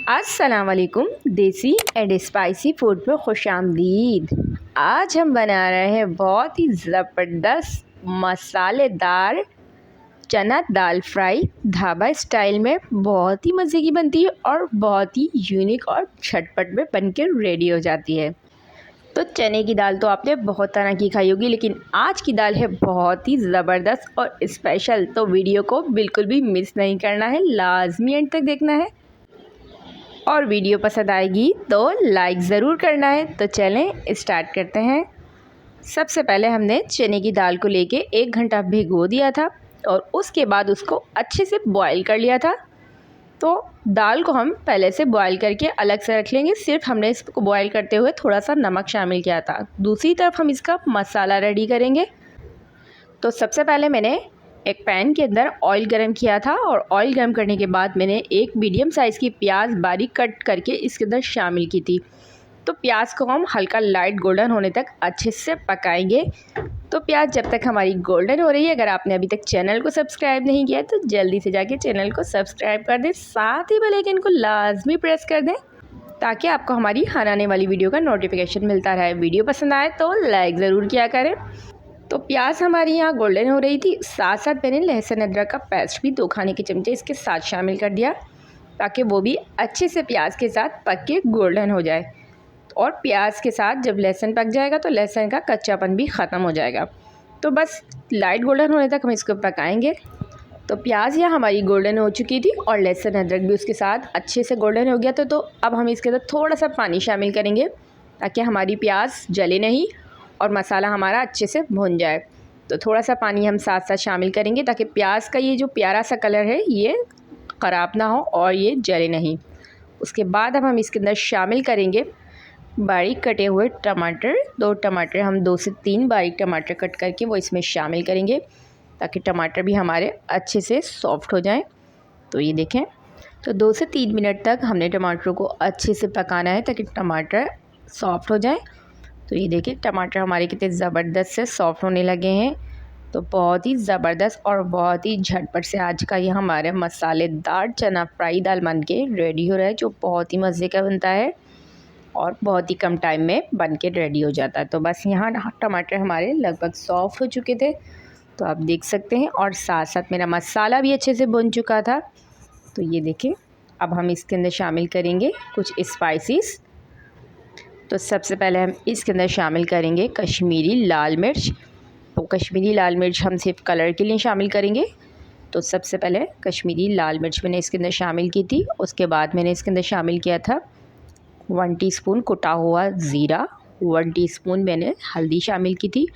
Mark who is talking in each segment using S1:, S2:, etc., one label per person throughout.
S1: अस्सलाम वालेकुम। देसी एंड स्पाइसी फूड में खुशामदीद। आज हम बना रहे हैं बहुत ही ज़बरदस्त मसालेदार चना दाल फ्राई। ढाबा स्टाइल में बहुत ही मज़े की बनती है और बहुत ही यूनिक और झटपट में बनकर रेडी हो जाती है। तो चने की दाल तो आपने बहुत तरह की खाई होगी, लेकिन आज की दाल है बहुत ही ज़बरदस्त और स्पेशल। तो वीडियो को बिल्कुल भी मिस नहीं करना है, लाजमी एंड तक देखना है और वीडियो पसंद आएगी तो लाइक ज़रूर करना है। तो चलें स्टार्ट करते हैं। सबसे पहले हमने चने की दाल को लेके 1 घंटा भिगो दिया था और उसके बाद उसको अच्छे से बॉईल कर लिया था। तो दाल को हम पहले से बॉईल करके अलग से रख लेंगे। सिर्फ हमने इसको बॉईल करते हुए थोड़ा सा नमक शामिल किया था। दूसरी तरफ हम इसका मसाला रेडी करेंगे। तो सबसे पहले मैंने एक पैन के अंदर ऑयल गरम किया था और ऑयल गरम करने के बाद मैंने एक मीडियम साइज़ की प्याज बारीक कट करके इसके अंदर शामिल की थी। तो प्याज को हम हल्का लाइट गोल्डन होने तक अच्छे से पकाएंगे। तो प्याज जब तक हमारी गोल्डन हो रही है, अगर आपने अभी तक चैनल को सब्सक्राइब नहीं किया तो जल्दी से जाके चैनल को सब्सक्राइब कर दें, साथ ही बेल आइकन को लाजमी प्रेस कर दें ताकि आपको हमारी हर आने वाली वीडियो का नोटिफिकेशन मिलता रहे। वीडियो पसंद आए तो लाइक ज़रूर किया करें। तो प्याज हमारी यहाँ गोल्डन हो रही थी, साथ साथ मैंने लहसुन अदरक का पेस्ट भी 2 खाने के चमचे इसके साथ शामिल कर दिया ताकि वो भी अच्छे से प्याज के साथ पक के गोल्डन हो जाए। और प्याज के साथ जब लहसुन पक जाएगा तो लहसुन का कच्चापन भी ख़त्म हो जाएगा। तो बस लाइट गोल्डन होने तक हम इसको पकाएंगे। तो प्याज यहाँ हमारी गोल्डन हो चुकी थी और लहसुन अदरक भी उसके साथ अच्छे से गोल्डन हो गया था। तो अब हम इसके अंदर थोड़ा सा पानी शामिल करेंगे ताकि हमारी प्याज जले नहीं और मसाला हमारा अच्छे से भुन जाए। तो थोड़ा सा पानी हम साथ साथ शामिल करेंगे ताकि प्याज का ये जो प्यारा सा कलर है ये ख़राब ना हो और ये जले नहीं। उसके बाद अब हम इसके अंदर शामिल करेंगे बारीक कटे हुए टमाटर। 2 टमाटर हम 2 से 3 बारीक टमाटर कट करके वो इसमें शामिल करेंगे ताकि टमाटर भी हमारे अच्छे से सॉफ्ट हो जाएं। तो ये देखें, तो 2 से 3 मिनट तक हमने टमाटरों को अच्छे से पकाना है ताकि टमाटर सॉफ्ट हो जाए। तो ये देखिए टमाटर हमारे कितने ज़बरदस्त से सॉफ्ट होने लगे हैं। तो बहुत ही ज़बरदस्त और बहुत ही झटपट से आज का ये हमारे मसालेदार चना फ्राई दाल बन के रेडी हो रहा है, जो बहुत ही मज़े का बनता है और बहुत ही कम टाइम में बन के रेडी हो जाता है। तो बस यहाँ टमाटर हमारे लगभग सॉफ्ट हो चुके थे, तो आप देख सकते हैं, और साथ साथ मेरा मसाला भी अच्छे से भुन चुका था। तो ये देखें, अब हम इसके अंदर शामिल करेंगे कुछ स्पाइसेस। तो सबसे पहले हम इसके अंदर शामिल करेंगे कश्मीरी लाल मिर्च। तो कश्मीरी लाल मिर्च हम सिर्फ कलर के लिए शामिल करेंगे। तो सबसे पहले कश्मीरी लाल मिर्च मैंने इसके अंदर शामिल की थी। उसके बाद मैंने इसके अंदर शामिल किया था 1 टीस्पून कुटा हुआ ज़ीरा, 1 टीस्पून मैंने हल्दी शामिल की थी,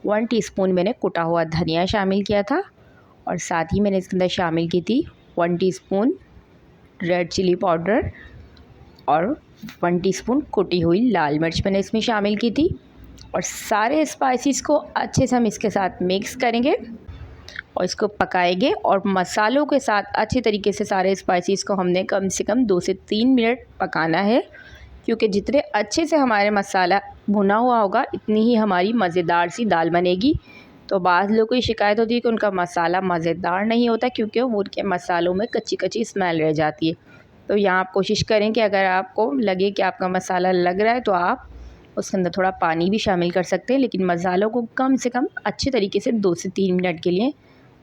S1: 1 टीस्पून मैंने कुटा हुआ धनिया शामिल किया था, और साथ ही मैंने इसके अंदर शामिल की थी 1 टीस्पून रेड चिली पाउडर और 1 टीस्पून कुटी हुई लाल मिर्च मैंने इसमें शामिल की थी। और सारे स्पाइसेस को अच्छे से हम इसके साथ मिक्स करेंगे और इसको पकाएंगे। और मसालों के साथ अच्छे तरीके से सारे स्पाइसेस को हमने कम से कम 2 से 3 मिनट पकाना है, क्योंकि जितने अच्छे से हमारे मसाला भुना हुआ होगा इतनी ही हमारी मज़ेदार सी दाल बनेगी। तो बाद लोगों को शिकायत होती है कि उनका मसाला मज़ेदार नहीं होता क्योंकि उनके मसालों में कच्ची कच्ची स्मेल रह जाती है। तो यहाँ आप कोशिश करें कि अगर आपको लगे कि आपका मसाला लग रहा है तो आप उसके अंदर थोड़ा पानी भी शामिल कर सकते हैं, लेकिन मसालों को कम से कम अच्छे तरीके से 2 से 3 मिनट के लिए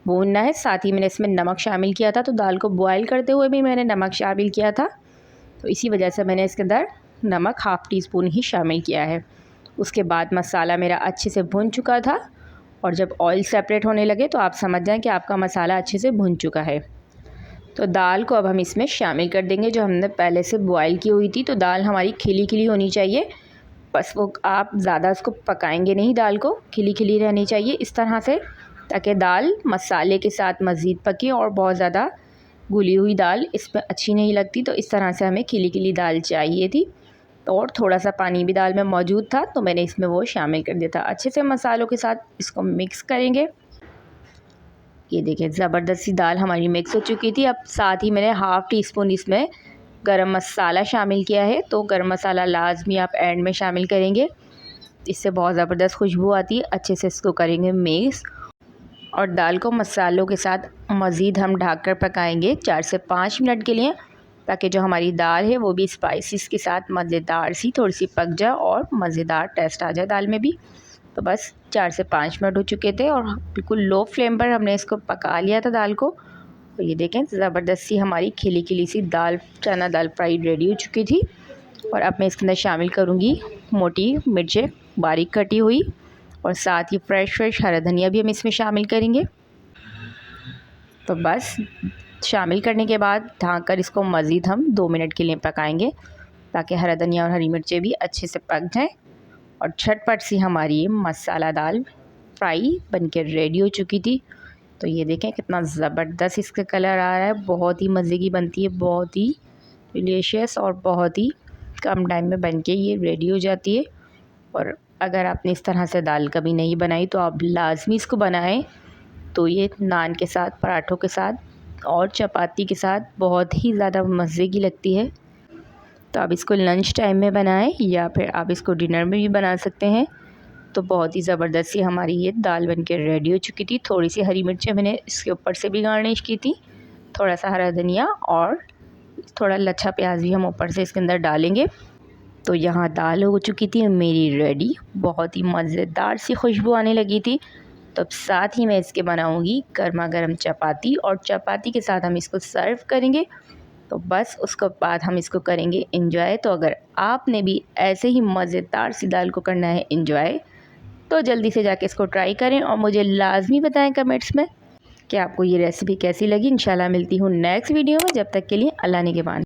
S1: भूनना है। साथ ही मैंने इसमें नमक शामिल किया था, तो दाल को बॉयल करते हुए भी मैंने नमक शामिल किया था, तो इसी वजह से मैंने इसके अंदर नमक 1/2 टीस्पून ही शामिल किया है। उसके बाद मसाला मेरा अच्छे से भुन चुका था और जब ऑयल सेपरेट होने लगे तो आप समझ जाएं कि आपका मसाला अच्छे से भुन चुका है। तो दाल को अब हम इसमें शामिल कर देंगे जो हमने पहले से बॉयल की हुई थी। तो दाल हमारी खिली खिली होनी चाहिए, बस वो आप ज़्यादा उसको पकाएंगे नहीं, दाल को खिली खिली रहनी चाहिए इस तरह से, ताकि दाल मसाले के साथ मज़ीद पके। और बहुत ज़्यादा घुली हुई दाल इसमें अच्छी नहीं लगती, तो इस तरह से हमें खिली खिली दाल चाहिए थी। और थोड़ा सा पानी भी दाल में मौजूद था तो मैंने इसमें वो शामिल कर दिया था। अच्छे से मसालों के साथ इसको मिक्स करेंगे। ये देखिए ज़बरदस्त सी दाल हमारी मिक्स हो चुकी थी। अब साथ ही मैंने 1/2 टीस्पून इसमें गरम मसाला शामिल किया है। तो गरम मसाला लाजमी आप एंड में शामिल करेंगे, इससे बहुत ज़बरदस्त खुशबू आती है। अच्छे से इसको करेंगे मिक्स और दाल को मसालों के साथ मज़ीद हम ढककर पकाएंगे 4 से 5 मिनट के लिए। ताकि जो हमारी दाल है वो भी स्पाइसेस के साथ मज़ेदार सी थोड़ी सी पक जाए और मज़ेदार टेस्ट आ जाए दाल में भी। तो बस 4 से 5 मिनट हो चुके थे और बिल्कुल लो फ्लेम पर हमने इसको पका लिया था दाल को। तो ये देखें ज़बरदस्त सी हमारी खिली खिली सी दाल चना दाल फ्राई रेडी हो चुकी थी। और अब मैं इसके अंदर शामिल करूँगी मोटी मिर्चें बारीक कटी हुई और साथ ही फ्रेश हरा धनिया भी हम इसमें शामिल करेंगे। तो बस शामिल करने के बाद ढक कर इसको मज़ीद हम 2 मिनट के लिए पकाएंगे ताकि हरा धनिया और हरी मिर्चें भी अच्छे से पक जाएं। और झटपट सी हमारी मसाला दाल फ्राई बनके रेडी हो चुकी थी। तो ये देखें कितना ज़बरदस्त इसका कलर आ रहा है, बहुत ही मज़े की बनती है, बहुत ही डिलीशियस और बहुत ही कम टाइम में बनके ये रेडी हो जाती है। और अगर आपने इस तरह से दाल कभी नहीं बनाई तो आप लाज़मी इसको बनाएं। तो ये नान के साथ, पराठों के साथ और चपाती के साथ बहुत ही ज़्यादा मज़े की लगती है। तो आप इसको लंच टाइम में बनाएं या फिर आप इसको डिनर में भी बना सकते हैं। तो बहुत ही ज़बरदस्त सी हमारी ये दाल बनके रेडी हो चुकी थी। थोड़ी सी हरी मिर्चें मैंने इसके ऊपर से भी गार्निश की थी, थोड़ा सा हरा धनिया और थोड़ा लच्छा प्याज भी हम ऊपर से इसके अंदर डालेंगे। तो यहाँ दाल हो चुकी थी मेरी रेडी, बहुत ही मज़ेदार सी खुशबू आने लगी थी। तो अब साथ ही मैं इसके बनाऊँगी गर्मा गर्म चपाती और चपाती के साथ हम इसको सर्व करेंगे। तो बस उसके बाद हम इसको करेंगे एंजॉय। तो अगर आपने भी ऐसे ही मज़ेदार सी दाल को करना है एंजॉय तो जल्दी से जाके इसको ट्राई करें और मुझे लाज़मी बताएं कमेंट्स में कि आपको ये रेसिपी कैसी लगी। इंशाल्लाह मिलती हूँ नेक्स्ट वीडियो में, जब तक के लिए अल्लाह निगहबान।